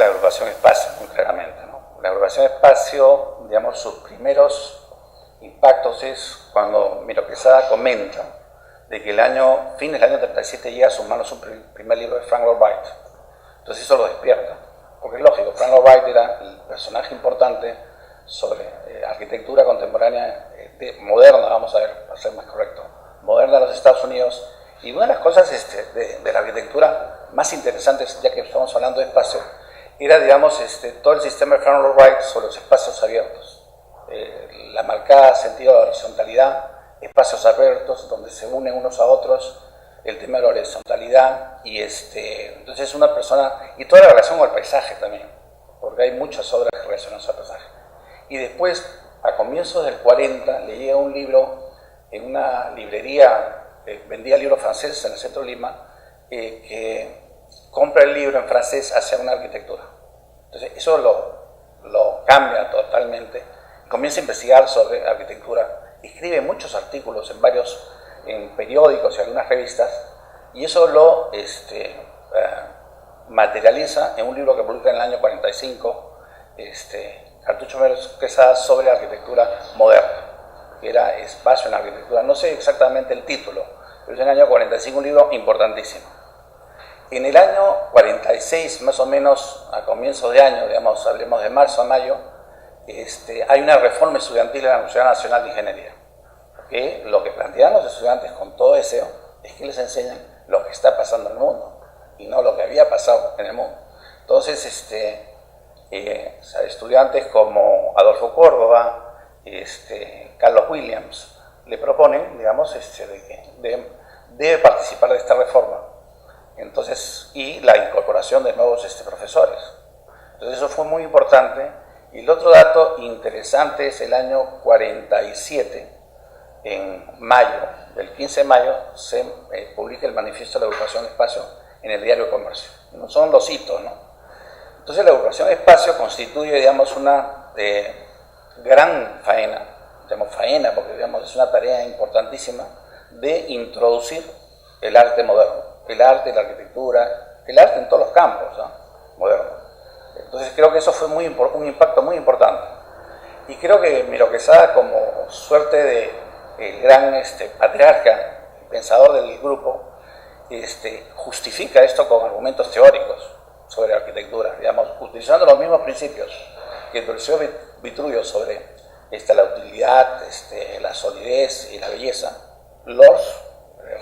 la agrupación Espacio, muy claramente, ¿no? La agrupación Espacio, digamos, sus primeros impactos es cuando Miro Quesada comenta de que fin del año 37 llega a sus manos un primer libro de Frank Lloyd Wright. Entonces eso lo despierta, porque es lógico, Frank Lloyd Wright era el personaje importante sobre arquitectura contemporánea, moderna, vamos a ver, para ser más correcto, moderna de los Estados Unidos. Y una de las cosas de la arquitectura más interesantes, ya que estamos hablando de espacio, era, digamos, todo el sistema de Frank Lloyd Wright sobre los espacios abiertos. La marcada sentido de horizontalidad, espacios abiertos donde se unen unos a otros, el tema de la horizontalidad, y entonces una persona, y toda la relación con el paisaje también, porque hay muchas obras relacionadas al paisaje. Y después, a comienzos del 40, le llega un libro en una librería, vendía libros franceses en el centro de Lima, que compra el libro en francés hacia una arquitectura. Entonces eso lo cambia totalmente, comienza a investigar sobre arquitectura, escribe muchos artículos en periódicos y algunas revistas, y eso lo materializa en un libro que publica en el año 45, Cartucho Miro Quesada, sobre arquitectura moderna, que era Espacio en la arquitectura. No sé exactamente el título, pero es en el año 45, un libro importantísimo. En el año 46, más o menos a comienzos de año, digamos, hablemos de marzo a mayo, hay una reforma estudiantil en la Universidad Nacional de Ingeniería, que lo que plantean los estudiantes con todo deseo es que les enseñen lo que está pasando en el mundo y no lo que había pasado en el mundo. Entonces, estudiantes como Adolfo Córdoba, Carlos Williams, le proponen, digamos, de que debe participar de esta reforma. Entonces, y la incorporación de nuevos profesores. Entonces eso fue muy importante. Y el otro dato interesante es el año 47, en mayo, del 15 de mayo, se publica el manifiesto de la Agrupación Espacio en el diario Comercio. No son los hitos, ¿no? Entonces la Agrupación Espacio constituye, digamos, una gran faena, porque digamos, es una tarea importantísima de introducir el arte moderno, el arte, la arquitectura, el arte en todos los campos, ¿no? Moderno. Entonces creo que eso fue un impacto muy importante. Y creo que Miro Quesada, como suerte de el gran patriarca, pensador del grupo, justifica esto con argumentos teóricos sobre arquitectura, digamos, utilizando los mismos principios que introdujo Vitruvio sobre la utilidad, la solidez y la belleza, los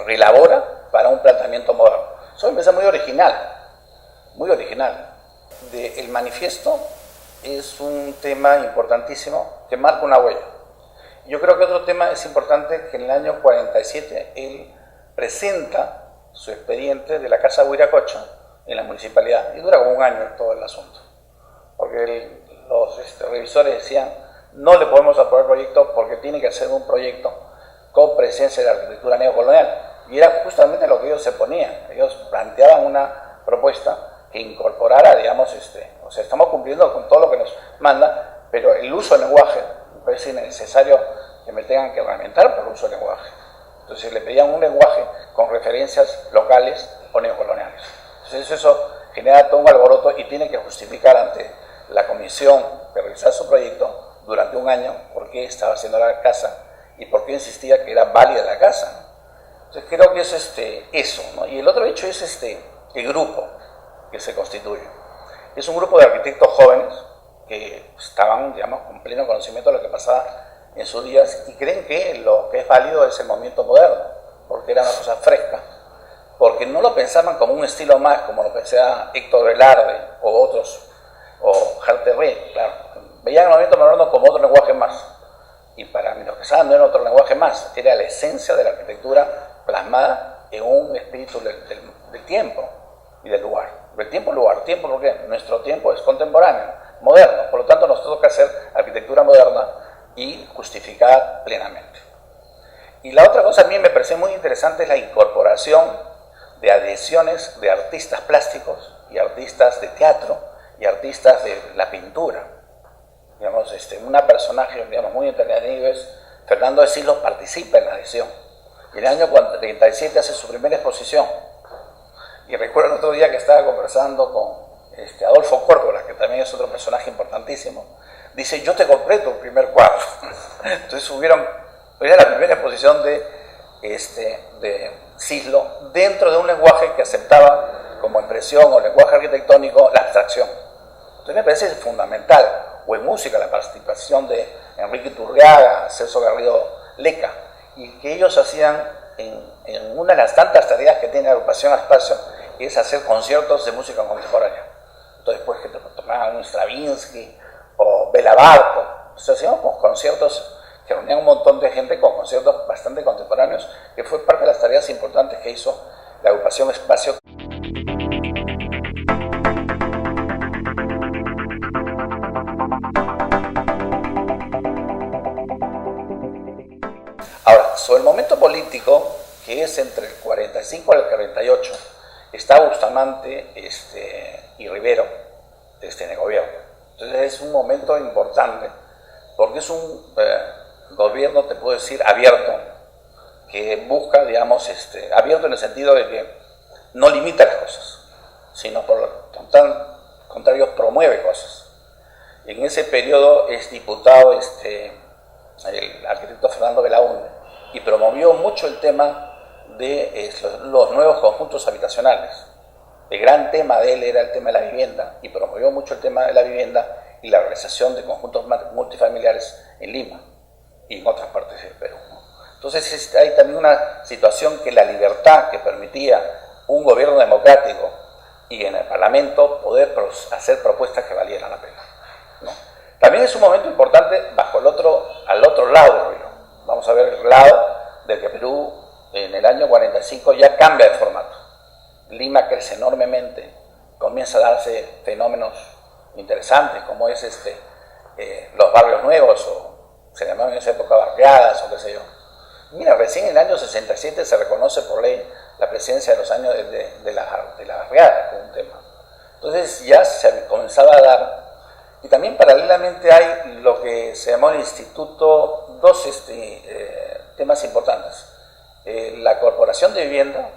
reelabora para un planteamiento moderno. Eso me parece muy original, muy original. El manifiesto es un tema importantísimo que marca una huella. Yo creo que otro tema es importante, que en el año 47 él presenta su expediente de la Casa Huiracocha en la municipalidad, y dura como un año todo el asunto, porque los revisores decían, no le podemos aprobar el proyecto porque tiene que ser un proyecto con presencia de la arquitectura neocolonial, y era justamente lo que ellos se ponían. Ellos planteaban una propuesta que incorporara, digamos, o sea, estamos cumpliendo con todo lo que nos manda, pero el uso del lenguaje, me parece necesario que me tengan que reglamentar por el uso del lenguaje. Entonces le pedían un lenguaje con referencias locales o neocoloniales. Entonces eso genera todo un alboroto y tiene que justificar ante la comisión que realizaba su proyecto durante un año por qué estaba haciendo la casa y por qué insistía que era válida la casa. Entonces creo que es eso, ¿no? Y el otro hecho es el grupo que se constituye. Es un grupo de arquitectos jóvenes que estaban, digamos, con pleno conocimiento de lo que pasaba en sus días y creen que lo que es válido es el movimiento moderno, porque era una cosa fresca, porque no lo pensaban como un estilo más, como lo pensaba Héctor Velarde o otros, o Harterré, claro. Veían el movimiento moderno como otro lenguaje más, y para Miro Quesada no era otro lenguaje más, era la esencia de la arquitectura plasmada en un espíritu del tiempo y del lugar. El tiempo, lugar, tiempo, porque nuestro tiempo es contemporáneo, moderno, por lo tanto nos toca hacer arquitectura moderna y justificada plenamente. Y la otra cosa a mí me parece muy interesante es la incorporación de adhesiones de artistas plásticos y artistas de teatro y artistas de la pintura. Digamos, una personaje, digamos, muy entretenido es Fernando de Silos, participa en la adhesión. Y en el año 37 hace su primera exposición. Y recuerdo el otro día que estaba conversando con Adolfo Córdoba, también es otro personaje importantísimo, dice: yo te compré tu primer cuadro. Entonces era la primera exposición de Cislo dentro de un lenguaje que aceptaba como expresión o lenguaje arquitectónico la abstracción. Entonces me parece fundamental. O en música, la participación de Enrique Iturriaga, Celso Garrido Leca, y que ellos hacían en una de las tantas tareas que tiene la agrupación Espacio, que es hacer conciertos de música contemporánea. Entonces, pues, que tomaban un Stravinsky o Bela Bartok, hacíamos conciertos que reunían un montón de gente con conciertos bastante contemporáneos, que fue parte de las tareas importantes que hizo la agrupación Espacio. Ahora, sobre el momento político, que es entre el 45 y el 48, está Bustamante y Rivero en el gobierno. Entonces es un momento importante, porque es un gobierno, te puedo decir, abierto, que busca, digamos, abierto en el sentido de que no limita las cosas, sino por lo contrario promueve cosas. Y en ese periodo es diputado el arquitecto Fernando Belaúnde, y promovió mucho el tema de los nuevos conjuntos habitacionales. El gran tema de él era el tema de la vivienda, y promovió mucho el tema de la vivienda y la realización de conjuntos multifamiliares en Lima y en otras partes del Perú, ¿no? Entonces hay también una situación que la libertad que permitía un gobierno democrático y en el Parlamento poder hacer propuestas que valieran la pena, ¿no? También es un momento importante al otro lado del río. Vamos a ver el lado del que Perú en el año 45 ya cambia de formato. Lima crece enormemente, comienza a darse fenómenos interesantes como es los barrios nuevos, o se llamaban en esa época barriadas o qué sé yo. Mira, recién en el año 67 se reconoce por ley la presencia de los años de la barriada como un tema. Entonces ya se comenzaba a dar. Y también paralelamente hay lo que se llamó el instituto, dos temas importantes, la Corporación de Vivienda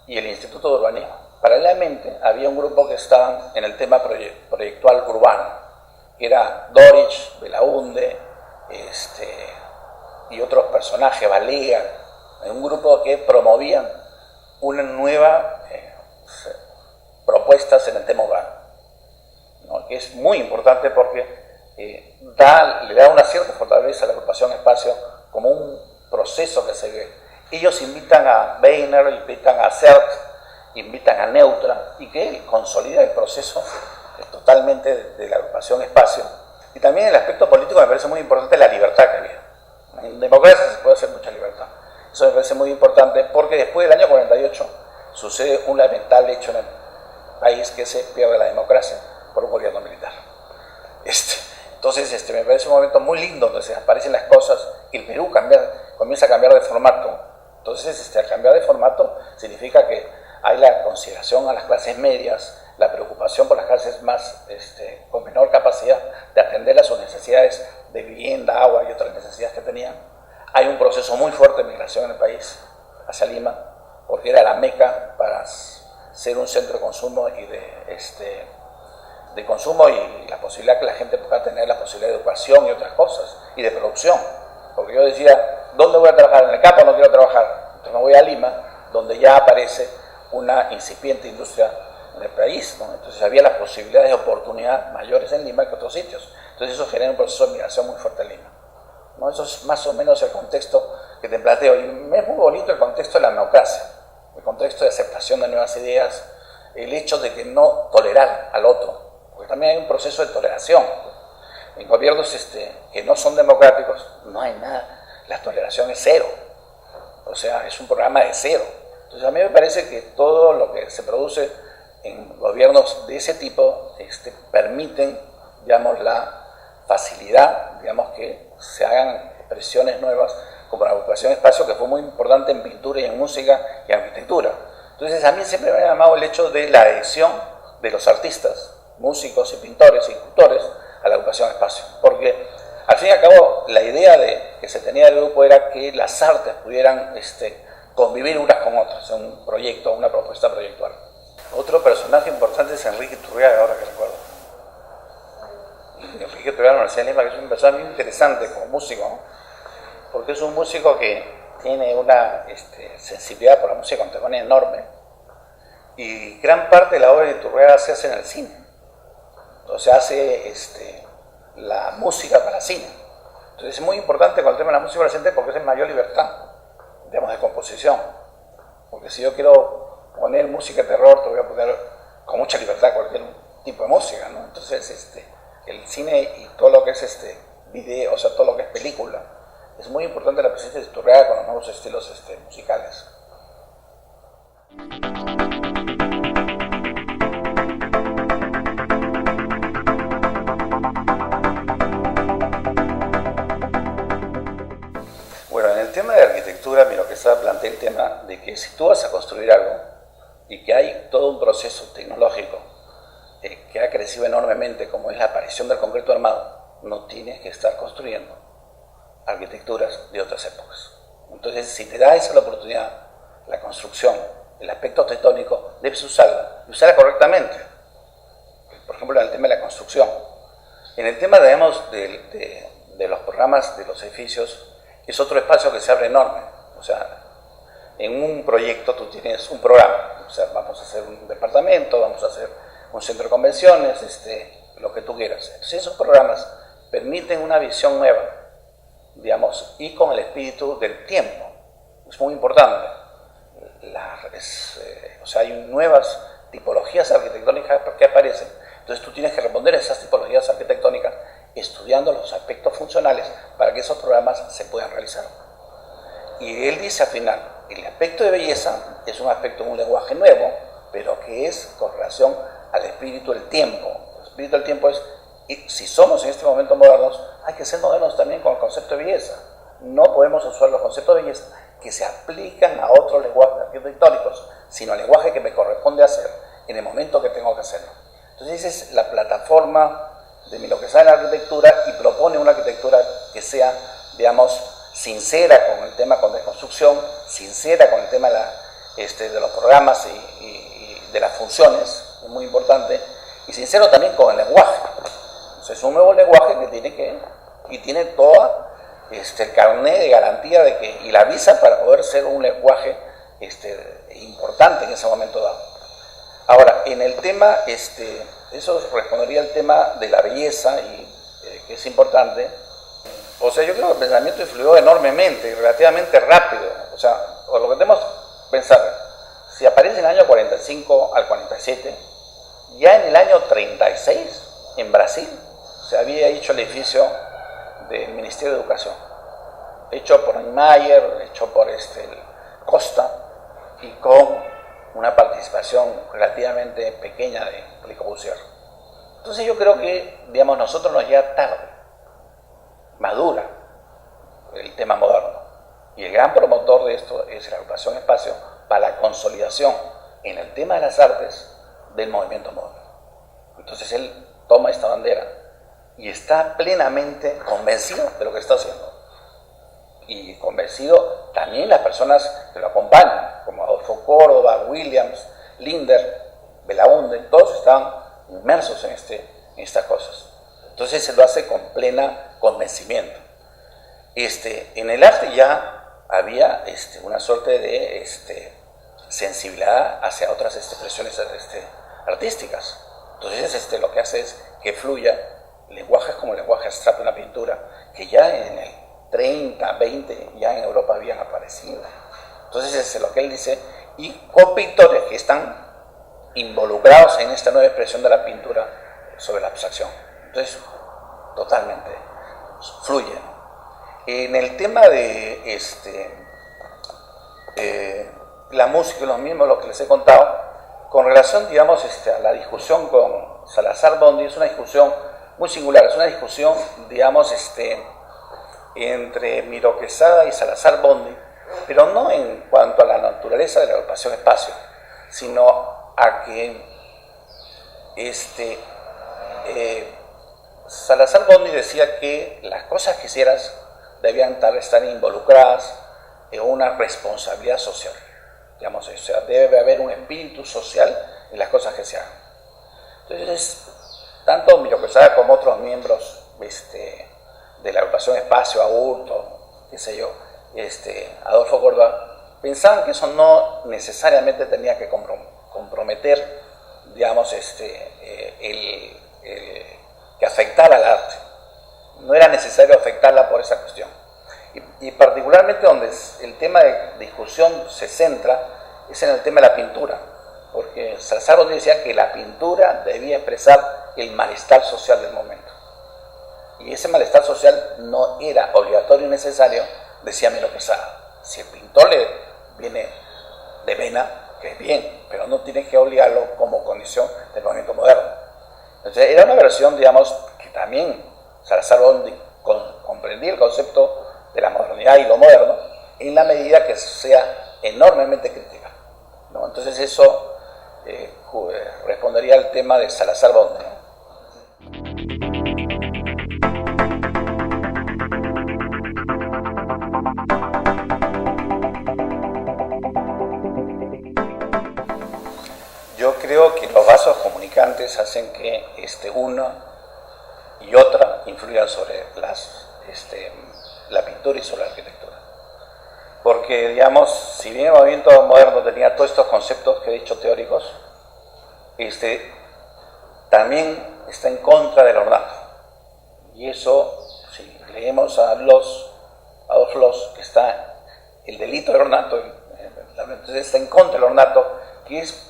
y el Instituto de Urbanismo. Paralelamente había un grupo que estaban en el tema proyectual urbano, que era Dorich, Belaúnde, y otros personajes, Balega, un grupo que promovían una nueva propuestas en el tema urbano, ¿no? Que es muy importante porque le da una cierta fortaleza a la agrupación Espacio como un proceso que se ve. Ellos invitan a Weiner, invitan a CERT, invitan a Neutra, y que él consolida el proceso totalmente de la agrupación Espacio. Y también el aspecto político me parece muy importante, la libertad que había. En democracia se puede hacer mucha libertad. Eso me parece muy importante porque después del año 48 sucede un lamentable hecho en el país, que se pierde la democracia por un gobierno militar. Entonces me parece un momento muy lindo donde se aparecen las cosas y el Perú comienza a cambiar de formato. Entonces al cambiar de formato significa que hay la consideración a las clases medias, la preocupación por las clases más con menor capacidad de atender a sus necesidades de vivienda, agua y otras necesidades que tenían. Hay un proceso muy fuerte de migración en el país hacia Lima, porque era la meca para ser un centro de consumo y de consumo y la posibilidad que la gente pueda tener la posibilidad de educación y otras cosas, y de producción. Porque yo decía, ¿dónde voy a trabajar? ¿En el campo? No quiero trabajar. Entonces me voy a Lima, donde ya aparece una incipiente industria en el país, ¿no? Entonces había las posibilidades de oportunidad mayores en Lima que otros sitios. Entonces eso genera un proceso de migración muy fuerte en Lima, ¿no? Eso es más o menos el contexto que te planteo. Y es muy bonito el contexto de la democracia, el contexto de aceptación de nuevas ideas, el hecho de que no tolerar al otro, porque también hay un proceso de toleración. En gobiernos que no son democráticos no hay nada, la toleración es cero, o sea, es un programa de cero. Entonces a mí me parece que todo lo que se produce en gobiernos de ese tipo permiten, digamos, la facilidad, digamos, que se hagan expresiones nuevas, como la agrupación Espacio, que fue muy importante en pintura y en música y arquitectura. Entonces a mí siempre me ha llamado el hecho de la adhesión de los artistas, músicos y pintores y escultores a la agrupación Espacio, porque al fin y al cabo la idea que se tenía del grupo era que las artes pudieran convivir unas con otras en un proyecto, una propuesta proyectual. Otro personaje importante es Enrique Iturriaga, ahora que recuerdo. dije que estudiaba en la Universidad de Lima, que es una persona muy interesante como músico, ¿no? Porque es un músico que tiene una sensibilidad por la música contemporánea enorme, y gran parte de la obra de Iturriaga se hace en el cine. Entonces hace la música para cine. Entonces es muy importante con el tema de la música para cine porque es en mayor libertad, digamos, de composición. Porque si yo quiero poner música de terror, te voy a poner con mucha libertad cualquier tipo de música, ¿no? Entonces el cine y todo lo que es video, o sea, todo lo que es película, es muy importante la presencia de Iturriaga con los nuevos estilos musicales. Bueno, en el tema de arquitectura, mira, que estaba plantea el tema de que si tú vas a construir algo y que hay todo un proceso tecnológico que ha crecido enormemente, como es la aparición del concreto armado, no tienes que estar construyendo arquitecturas de otras épocas. Entonces, si te da esa la oportunidad, la construcción, el aspecto tectónico, debes usarla y usarla correctamente. Por ejemplo, en el tema de la construcción. En el tema, digamos, de los programas de los edificios, es otro espacio que se abre enorme. O sea, en un proyecto tú tienes un programa. O sea, vamos a hacer un departamento, vamos a hacer un centro de convenciones, lo que tú quieras. Entonces, esos programas permiten una visión nueva, digamos, y con el espíritu del tiempo. Es muy importante. O sea, hay nuevas tipologías arquitectónicas que aparecen. Entonces tú tienes que responder a esas tipologías arquitectónicas estudiando los aspectos funcionales para que esos programas se puedan realizar. Y él dice al final, el aspecto de belleza es un aspecto de un lenguaje nuevo, pero que es con relación al espíritu del tiempo. El espíritu del tiempo es, si somos en este momento modernos, hay que ser modernos también con el concepto de belleza. No podemos usar los conceptos de belleza que se aplican a otros lenguajes arquitectónicos, sino al lenguaje que me corresponde hacer en el momento que tengo que hacerlo. Entonces esa es la plataforma de lo que sabe la arquitectura y propone una arquitectura que sea, digamos, sincera con el tema de construcción, sincera con el tema de los programas y de las funciones, es muy importante, y sincero también con el lenguaje. Entonces es un nuevo lenguaje que tiene toda el carnet de garantía y la visa para poder ser un lenguaje importante en ese momento dado. Ahora, en el tema, eso respondería al tema de la belleza, que es importante. O sea, yo creo que el pensamiento influyó enormemente y relativamente rápido. O sea, por lo que tenemos que pensar, si aparece en el año 45 al 47, ya en el año 36, en Brasil, se había hecho el edificio del Ministerio de Educación, hecho por Niemeyer, hecho por Costa, y con una participación relativamente pequeña de Le Corbusier. Entonces yo creo que, digamos, nosotros nos llega tarde, madura el tema moderno. Y el gran promotor de esto es la agrupación Espacio para la consolidación en el tema de las artes del movimiento moderno. Entonces él toma esta bandera y está plenamente convencido de lo que está haciendo. Y convencido también las personas que lo acompañan, como Adolfo Córdoba, Williams, Linder, Belaunde, todos estaban inmersos en estas cosas. Entonces se lo hace con plena convencimiento. En el arte ya había una suerte de sensibilidad hacia otras expresiones artísticas. Entonces lo que hace es que fluya lenguajes como el lenguaje abstracto en la pintura, que ya en el 30, 20, ya en Europa habían aparecido. Entonces es lo que él dice, y con pintores que están involucrados en esta nueva expresión de la pintura sobre la abstracción. Entonces, totalmente fluye. En el tema de la música y los mismos, lo que les he contado, con relación, digamos, a la discusión con Salazar Bondy, es una discusión muy singular, es una discusión, digamos, entre Miro Quesada y Salazar Bondy, pero no en cuanto a la naturaleza de la agrupación Espacio, sino a que Salazar Bondy decía que las cosas que hicieras debían estar involucradas en una responsabilidad social, digamos, o sea, debe haber un espíritu social en las cosas que se hagan. Entonces, tanto Miro Quesada como otros miembros de la agrupación Espacio, Aburto, qué sé yo, Adolfo Córdoba, pensaban que eso no necesariamente tenía que comprometer, digamos, que afectara al arte. No era necesario afectarla por esa cuestión. Y particularmente donde el tema de discusión se centra es en el tema de la pintura, porque Salazar Bondí decía que la pintura debía expresar el malestar social del momento. Y ese malestar social no era obligatorio y necesario, decía Milo Quesada. Si el pintor le viene de vena, que es bien, pero no tiene que obligarlo como condición del movimiento moderno. Entonces era una versión, digamos, que también Salazar Bondí comprendía el concepto de la modernidad y lo moderno en la medida que sea enormemente crítica, ¿no? Entonces eso respondería al tema de Salazar Bondí, ¿no? Yo creo que los vasos comunicantes hacen que una y otra influyan sobre la pintura y sobre la arquitectura. Porque, digamos, si bien el movimiento moderno tenía todos estos conceptos que he dicho teóricos, también está en contra del ornato. Y eso, si leemos a Adolf Loos, que está el delito del ornato, entonces está en contra del ornato, que es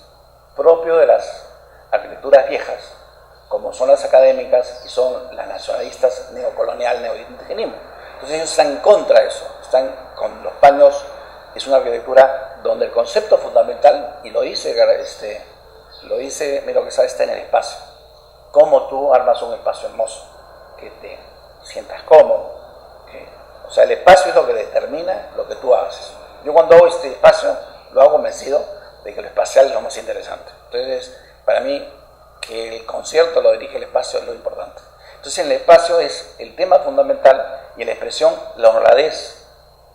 propio de las arquitecturas viejas, como son las académicas y son las nacionalistas neocolonial, neoindigenismo. Entonces ellos están en contra de eso, están con los paños. Es una arquitectura donde el concepto fundamental, y lo dice Milo Quesada, está en el espacio. Cómo tú armas un espacio hermoso, que te sientas cómodo, o sea, el espacio es lo que determina lo que tú haces. Yo cuando hago este espacio lo hago convencido de que lo espacial es lo más interesante. Entonces, para mí, que el concierto lo dirige el espacio es lo importante. Entonces, en el espacio es el tema fundamental y en la expresión la honradez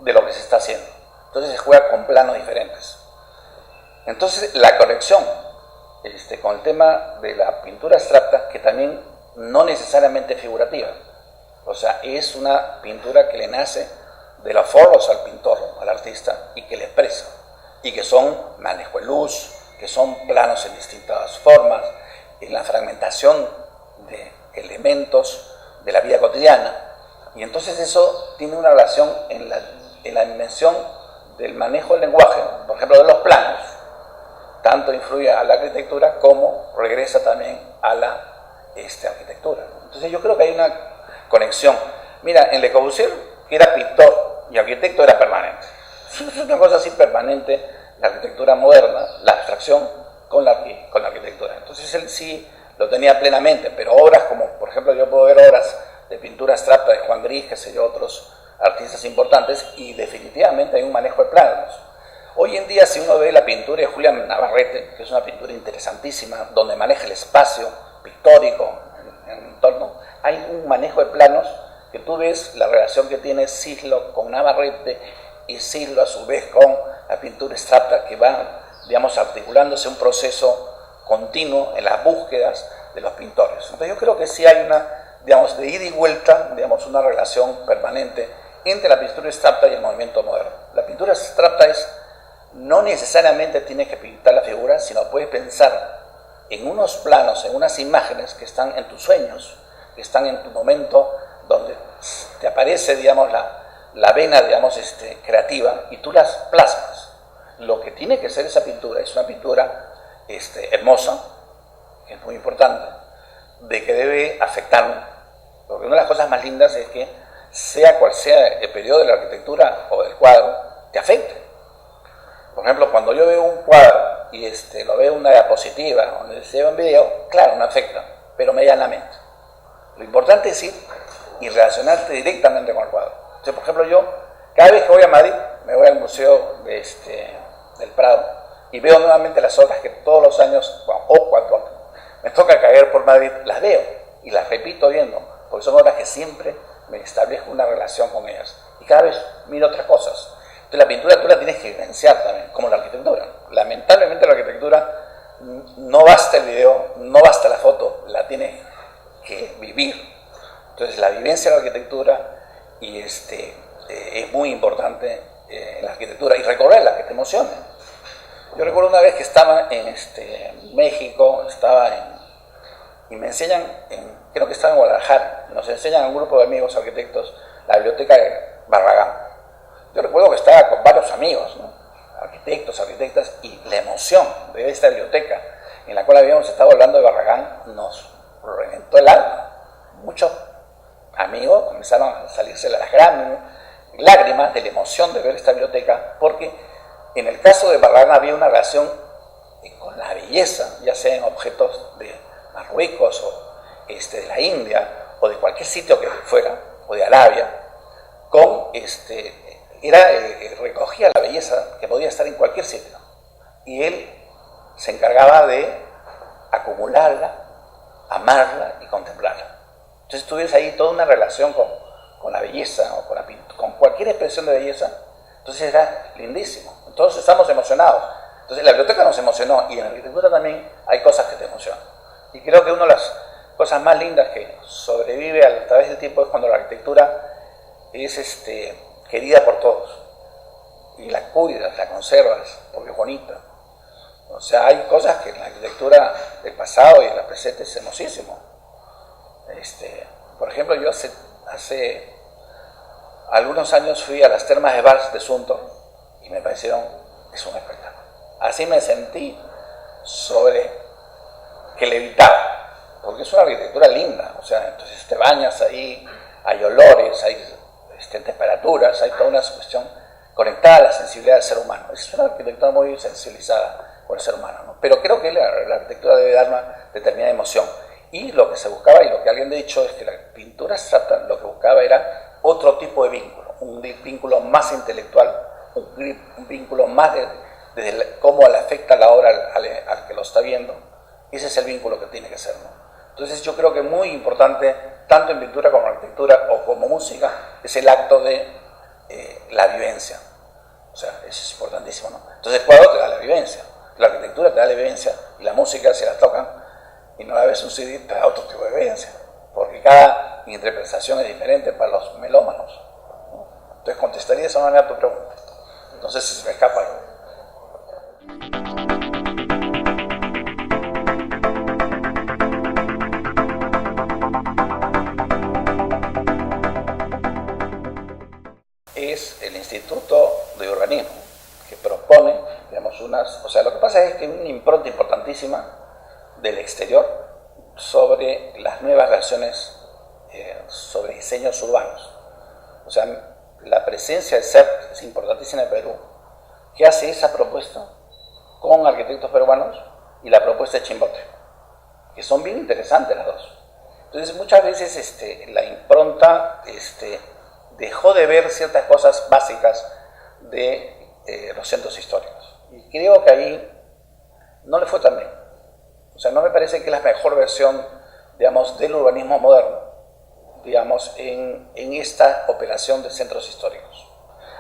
de lo que se está haciendo. Entonces, se juega con planos diferentes. Entonces, la conexión con el tema de la pintura abstracta, que también no necesariamente figurativa. O sea, es una pintura que le nace de los foros al pintor, al artista, y que le expresa. Y que son manejo de luz, que son planos en distintas formas, en la fragmentación de elementos de la vida cotidiana. Y entonces eso tiene una relación en la dimensión del manejo del lenguaje, por ejemplo, de los planos. Tanto influye a la arquitectura como regresa también a la arquitectura. Entonces yo creo que hay una conexión. Mira, en Le Corbusier, que era pintor y arquitecto, era permanente. Es una cosa así permanente, la arquitectura moderna, la abstracción con la arquitectura. Entonces él sí lo tenía plenamente, pero obras como, por ejemplo, yo puedo ver obras de pintura abstracta de Juan Gris, que sé yo, otros artistas importantes, y definitivamente hay un manejo de planos. Hoy en día, si uno ve la pintura de Julián Navarrete, que es una pintura interesantísima, donde maneja el espacio pictórico en entorno, hay un manejo de planos que tú ves la relación que tiene Cislo con Navarrete y Cislo a su vez con la pintura abstracta, que va, digamos, articulándose un proceso continuo en las búsquedas de los pintores. Entonces yo creo que sí hay una, digamos, de ida y vuelta, digamos, una relación permanente entre la pintura abstracta y el movimiento moderno. La pintura abstracta no necesariamente tienes que pintar la figura, sino puedes pensar en unos planos, en unas imágenes que están en tus sueños, que están en tu momento, donde te aparece, digamos, la vena, digamos, creativa, y tú las plasmas. Lo que tiene que ser esa pintura es una pintura hermosa, que es muy importante, de que debe afectarme, porque una de las cosas más lindas es que, sea cual sea el periodo de la arquitectura o del cuadro, te afecte. Por ejemplo, cuando yo veo un cuadro y lo veo en una diapositiva o se ve un video, claro, me afecta, pero medianamente. Lo importante es ir y relacionarte directamente con el cuadro. Entonces, por ejemplo, yo, cada vez que voy a Madrid, me voy al Museo del Prado y veo nuevamente las obras que todos los años, o cuando me toca caer por Madrid, las veo y las repito viendo, porque son obras que siempre me establezco una relación con ellas. Y cada vez miro otras cosas. Entonces la pintura tú la tienes que vivenciar también, como la arquitectura. Lamentablemente la arquitectura no basta el video, no basta la foto, la tienes que vivir. Entonces la vivencia de la arquitectura y es muy importante en la arquitectura y recorrerla, que te emocione. Yo recuerdo una vez que estaba en México, y me enseñan, creo que estaba en Guadalajara, nos enseñan a un grupo de amigos arquitectos la biblioteca de Barragán. Yo recuerdo que estaba con varios amigos, ¿no? Arquitectos, arquitectas, y la emoción de esta biblioteca en la cual habíamos estado hablando de Barragán nos reventó el alma. Muchos amigos comenzaron a salirse las lágrimas de la emoción de ver esta biblioteca, porque en el caso de Barragán había una relación con la belleza, ya sea en objetos de Marruecos o de la India o de cualquier sitio que fuera, o de Arabia, recogía la belleza que podía estar en cualquier sitio, y él se encargaba de acumularla, amarla y contemplarla. Entonces tuvieras ahí toda una relación con la belleza o con cualquier expresión de belleza. Entonces era lindísimo. Entonces estamos emocionados. Entonces la biblioteca nos emocionó, y en la arquitectura también hay cosas que te emocionan. Y creo que una de las cosas más lindas que sobrevive a través del tiempo es cuando la arquitectura es querida por todos. Y la cuidas, la conservas, porque es bonita. O sea, hay cosas que en la arquitectura del pasado y en la presente es hermosísimo. Por ejemplo, yo hace algunos años fui a las termas de Vars de Suntor y me parecieron, es un espectáculo. Así me sentí que levitaba, porque es una arquitectura linda. O sea, entonces te bañas ahí, hay olores, hay temperaturas, hay toda una cuestión conectada a la sensibilidad del ser humano. Es una arquitectura muy sensibilizada por el ser humano, ¿no? Pero creo que la arquitectura debe dar una determinada emoción. Y lo que se buscaba, y lo que alguien ha dicho, es que la pintura abstracta lo que buscaba era otro tipo de vínculo, un vínculo más intelectual, un vínculo más desde cómo le afecta la obra al que lo está viendo. Ese es el vínculo que tiene que ser, ¿no? Entonces yo creo que muy importante, tanto en pintura como en arquitectura o como música, es el acto de la vivencia. O sea, eso es importantísimo, ¿no? Entonces el cuadro te da la vivencia, la arquitectura te da la vivencia, y la música, si la tocan y no la ves un CD, te da otro tipo de vivencia, porque cada interpretación es diferente para los melómanos, ¿no? Entonces contestaría de esa manera tu pregunta. No sé si se me escapa algo. Es el Instituto de Urbanismo, que propone, digamos, o sea, lo que pasa es que hay una impronta importantísima del exterior sobre las nuevas versiones sobre diseños urbanos. O sea, la presencia del CERT es importantísima en Perú, que hace esa propuesta con arquitectos peruanos, y la propuesta de Chimbote, que son bien interesantes las dos. Entonces muchas veces la impronta dejó de ver ciertas cosas básicas de los centros históricos, y creo que ahí no le fue tan bien. O sea, no me parece que es la mejor versión, digamos, del urbanismo moderno, digamos, en esta operación de centros históricos.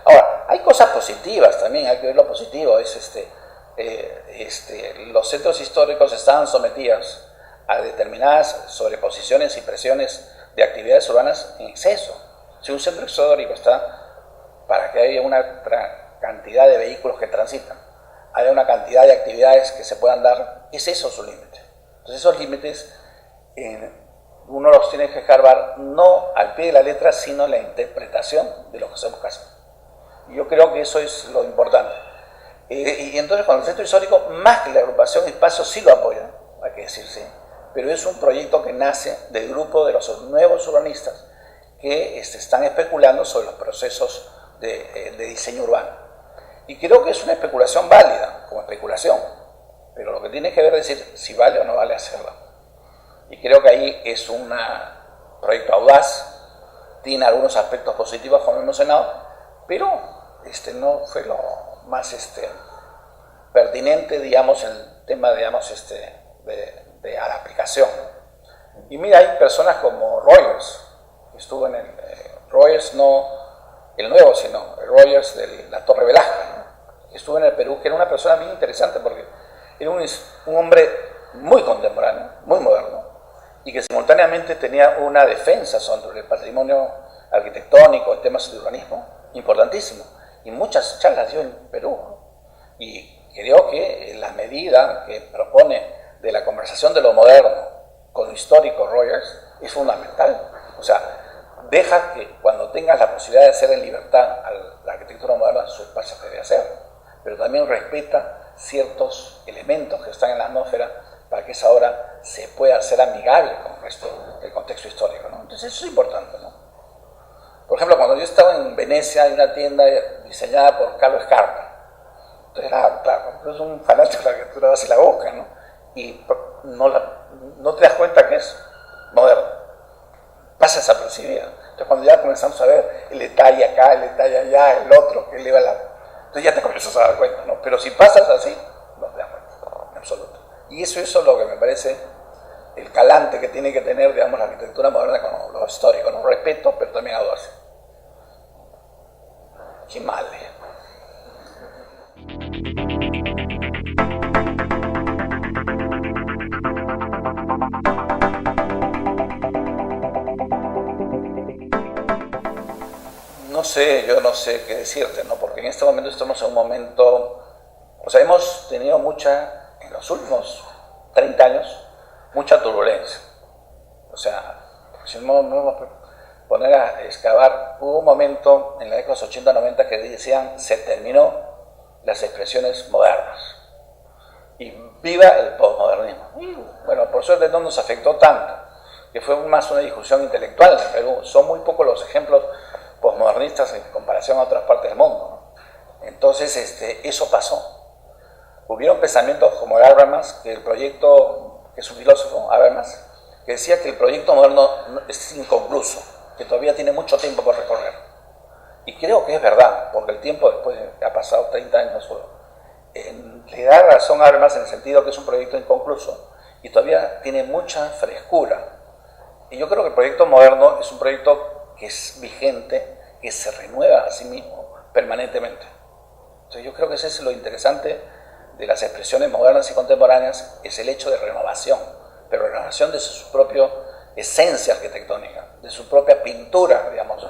Ahora, hay cosas positivas también, hay que ver lo positivo. Los centros históricos estaban sometidos a determinadas sobreposiciones y presiones de actividades urbanas en exceso. Si un centro histórico está para que haya una cantidad de vehículos que transitan, haya una cantidad de actividades que se puedan dar, es eso su límite. Entonces esos límites uno los tiene que escarbar no al pie de la letra, sino en la interpretación de lo que se busca hacer. Y yo creo que eso es lo importante. Y entonces con el centro histórico, más que la agrupación Espacio sí lo apoya, hay que decir sí, pero es un proyecto que nace del grupo de los nuevos urbanistas que están especulando sobre los procesos de diseño urbano. Y creo que es una especulación válida, como especulación, pero lo que tiene que ver es decir si vale o no vale hacerla. Y creo que ahí es un proyecto audaz, tiene algunos aspectos positivos, como hemos mencionado, pero no fue lo más pertinente, digamos, en el tema, digamos, de la aplicación. Y mira, hay personas como Rogers, que estuvo en Rogers, no el nuevo, sino el Rogers de la Torre Velázquez, ¿no? Que estuvo en el Perú, que era una persona bien interesante porque era un hombre muy contemporáneo, muy moderno, y que simultáneamente tenía una defensa sobre el patrimonio arquitectónico en temas de urbanismo importantísimo. Y muchas charlas dio en Perú, ¿no? Y creo que la medida que propone de la conversación de lo moderno con lo histórico Rogers es fundamental. O sea, deja que cuando tengas la posibilidad de hacer en libertad a la arquitectura moderna su espacio que debe hacer, pero también respeta ciertos elementos que están en la atmósfera para que esa obra se pueda hacer amigable con el resto del contexto histórico, ¿no? Entonces eso es importante, ¿no? Por ejemplo, cuando yo estaba en Venecia hay una tienda diseñada por Carlo Scarpa. Entonces, claro, es un fanático de la arquitectura, vas y la busca, ¿no? Y no te das cuenta que es moderno. Pasa desapercibida. Entonces, cuando ya comenzamos a ver el detalle acá, el detalle allá, el otro que eleva la... Entonces ya te comienzas a dar cuenta, ¿no? Pero si pasas así, no te das cuenta, en absoluto. Y eso es lo que me parece el calante que tiene que tener, digamos, la arquitectura moderna con lo histórico, ¿no? Respeto, pero también audacia. Qué mal, No sé, yo no sé qué decirte, ¿no? Porque en este momento estamos en un momento, o sea, hemos tenido en los últimos 30 años, mucha turbulencia. O sea, si no nos poner a excavar, hubo un momento en la década de los 80-90 que decían, se terminó las expresiones modernas. Y viva el postmodernismo. Y bueno, por suerte no nos afectó tanto, que fue más una discusión intelectual en Perú. Son muy pocos los ejemplos postmodernistas en comparación a otras partes del mundo, ¿no? Entonces, eso pasó. Hubieron pensamientos como Habermas, que es un filósofo, Habermas, que decía que el proyecto moderno es inconcluso, que todavía tiene mucho tiempo por recorrer. Y creo que es verdad, porque el tiempo después ha pasado 30 años solo. Le da razón a Habermas en el sentido que es un proyecto inconcluso y todavía tiene mucha frescura. Y yo creo que el proyecto moderno es un proyecto que es vigente, que se renueva a sí mismo permanentemente. Entonces yo creo que eso es lo interesante de las expresiones modernas y contemporáneas, es el hecho de renovación, pero renovación de su propia esencia arquitectónica, de su propia pintura, digamos,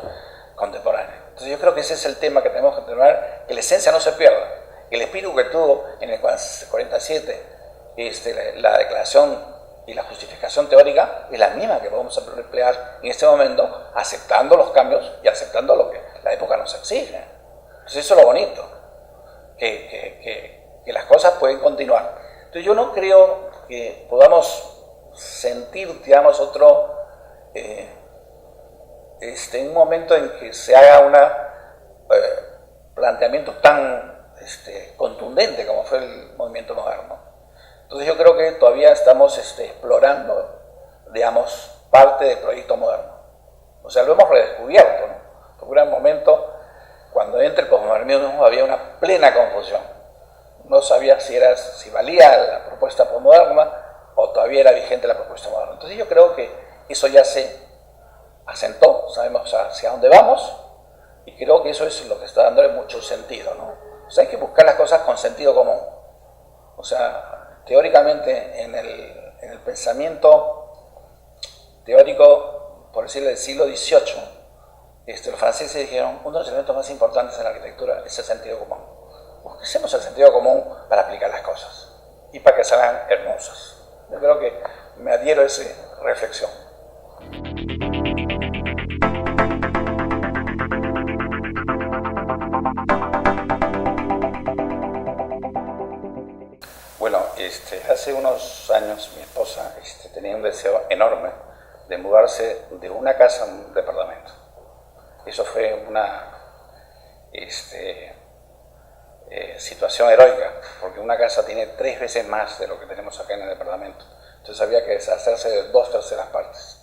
contemporánea. Entonces yo creo que ese es el tema que tenemos que tener, que la esencia no se pierda. El espíritu que tuvo en el 47 la declaración y la justificación teórica es la misma que podemos emplear en este momento, aceptando los cambios y aceptando lo que la época nos exige. Entonces eso es lo bonito, que las cosas pueden continuar. Entonces yo no creo que podamos sentir, digamos, un momento en que se haga un planteamiento tan contundente como fue el movimiento moderno. Entonces yo creo que todavía estamos explorando, digamos, parte del proyecto moderno. O sea, lo hemos redescubierto, ¿no? Porque era un momento, cuando entra el posmodernismo, había una plena confusión. No sabía si valía la propuesta posmoderna o todavía era vigente la propuesta moderna. Entonces yo creo que eso ya se asentó, sabemos hacia dónde vamos, y creo que eso es lo que está dándole mucho sentido, ¿no? O sea, hay que buscar las cosas con sentido común. O sea, teóricamente, en el pensamiento teórico, por decirlo, del siglo XVIII, los franceses dijeron, uno de los elementos más importantes en la arquitectura es el sentido común. Busquemos el sentido común para aplicar las cosas y para que salgan hermosas. Yo creo que me adhiero a esa reflexión. Bueno, hace unos años mi esposa tenía un deseo enorme de mudarse de una casa a un departamento. Eso fue una situación heroica, porque una casa tiene 3 veces más de lo que tenemos acá en el departamento. Entonces había que deshacerse de 2/3 partes.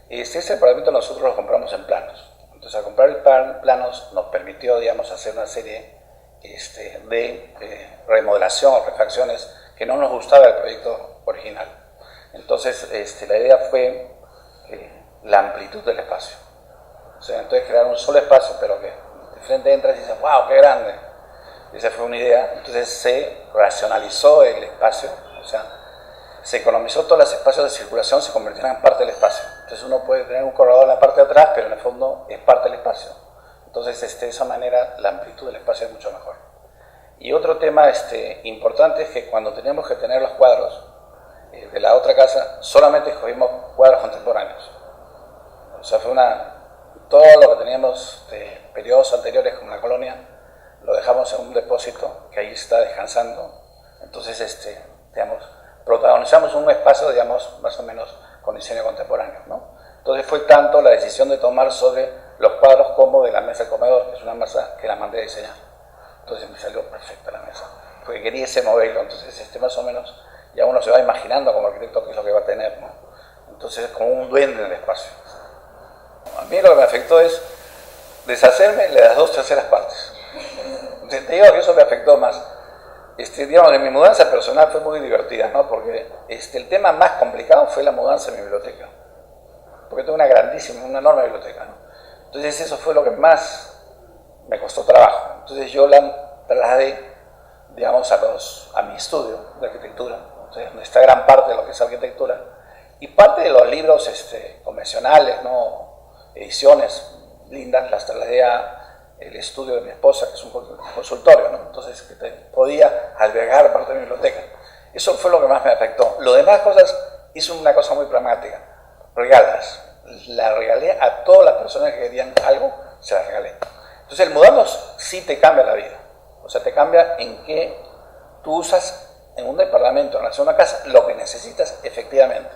Este departamento nosotros lo compramos en planos. Entonces al comprar el planos nos permitió, digamos, hacer una serie de remodelación o refacciones que no nos gustaba del proyecto original. Entonces la idea fue la amplitud del espacio. O sea, entonces crear un solo espacio, pero que de frente entras y dices, wow, qué grande. Esa fue una idea. Entonces se racionalizó el espacio, o sea, se economizó todos los espacios de circulación, se convirtieron en parte del espacio. Entonces uno puede tener un corredor en la parte de atrás, pero en el fondo es parte del espacio. Entonces de esa manera la amplitud del espacio es mucho mejor. Y otro tema importante es que cuando teníamos que tener los cuadros de la otra casa, solamente escogimos cuadros contemporáneos. O sea, todo lo que teníamos de periodos anteriores como la colonia, lo dejamos en un depósito que ahí está descansando. Entonces, digamos, protagonizamos un espacio, digamos, más o menos con diseño contemporáneo, ¿no? Entonces fue tanto la decisión de tomar sobre los cuadros como de la mesa del comedor, que es una mesa que la mandé a diseñar. Entonces me salió perfecta la mesa, porque quería ese modelo. Entonces, más o menos, ya uno se va imaginando como arquitecto qué es lo que va a tener, ¿no? Entonces es como un duende en el espacio. A mí lo que me afectó es deshacerme de las 2/3 partes. Te digo que eso me afectó más. Digamos, en mi mudanza personal fue muy divertida, ¿no? Porque el tema más complicado fue la mudanza de mi biblioteca. Porque tengo una enorme biblioteca, ¿no? Entonces eso fue lo que más me costó trabajo. Entonces yo la trasladé, digamos, a mi estudio de arquitectura. Entonces donde está gran parte de lo que es arquitectura. Y parte de los libros convencionales, ¿no? Ediciones lindas, las trasladé el estudio de mi esposa, que es un consultorio, ¿no? Entonces que podía albergar parte de mi biblioteca. Eso fue lo que más me afectó. Lo demás cosas, hice una cosa muy pragmática, regalas. La regalé a todas las personas que querían algo, se las regalé. Entonces el mudarnos sí te cambia la vida. O sea, te cambia en que tú usas en un departamento, en relación a una casa, lo que necesitas efectivamente.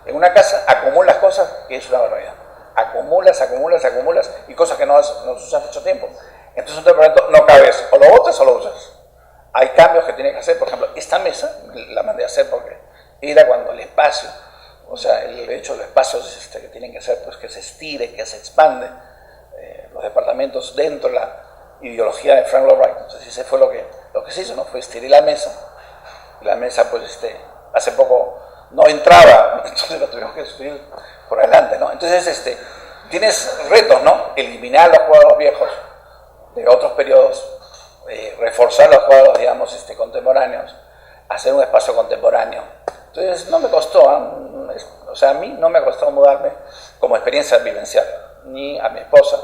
En una casa acumulas cosas que es una barbaridad. Acumulas y cosas que no usas mucho tiempo. Entonces un departamento no cabes, o lo botas o lo usas. Hay cambios que tienes que hacer. Por ejemplo, esta mesa la mandé a hacer porque era cuando el espacio, o sea, el hecho de los espacios que tienen que ser, pues que se estire, que se expande, los departamentos dentro de la ideología de Frank Lloyd Wright. Entonces ese fue lo que se hizo, ¿no? Fue estirar la mesa. Y la mesa, pues hace poco no entraba, entonces lo tuvimos que subir por adelante, ¿no? Entonces tienes retos, ¿no? Eliminar los cuadros viejos de otros periodos, reforzar los cuadros, digamos, contemporáneos, hacer un espacio contemporáneo. Entonces no me costó, o sea, a mí no me costó mudarme como experiencia vivencial, ni a mi esposa.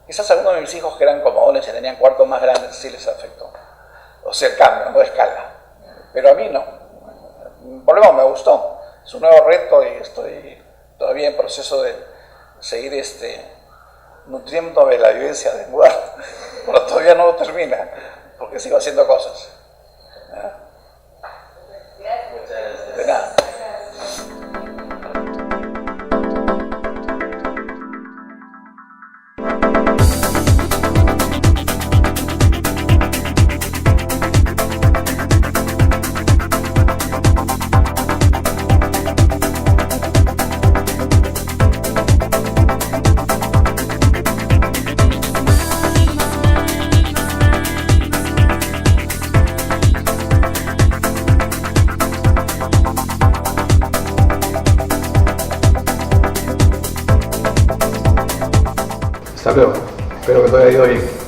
Quizás a algunos de mis hijos que eran comodones y tenían cuartos más grandes sí les afectó. O sea, el cambio, no de escala. Pero a mí no. Por lo menos me gustó. Es un nuevo reto y estoy todavía en proceso de seguir nutriendo de la vivencia de mudar. Pero todavía no termina, porque sigo haciendo cosas. De nada. Hasta luego. Espero que te haya ido bien.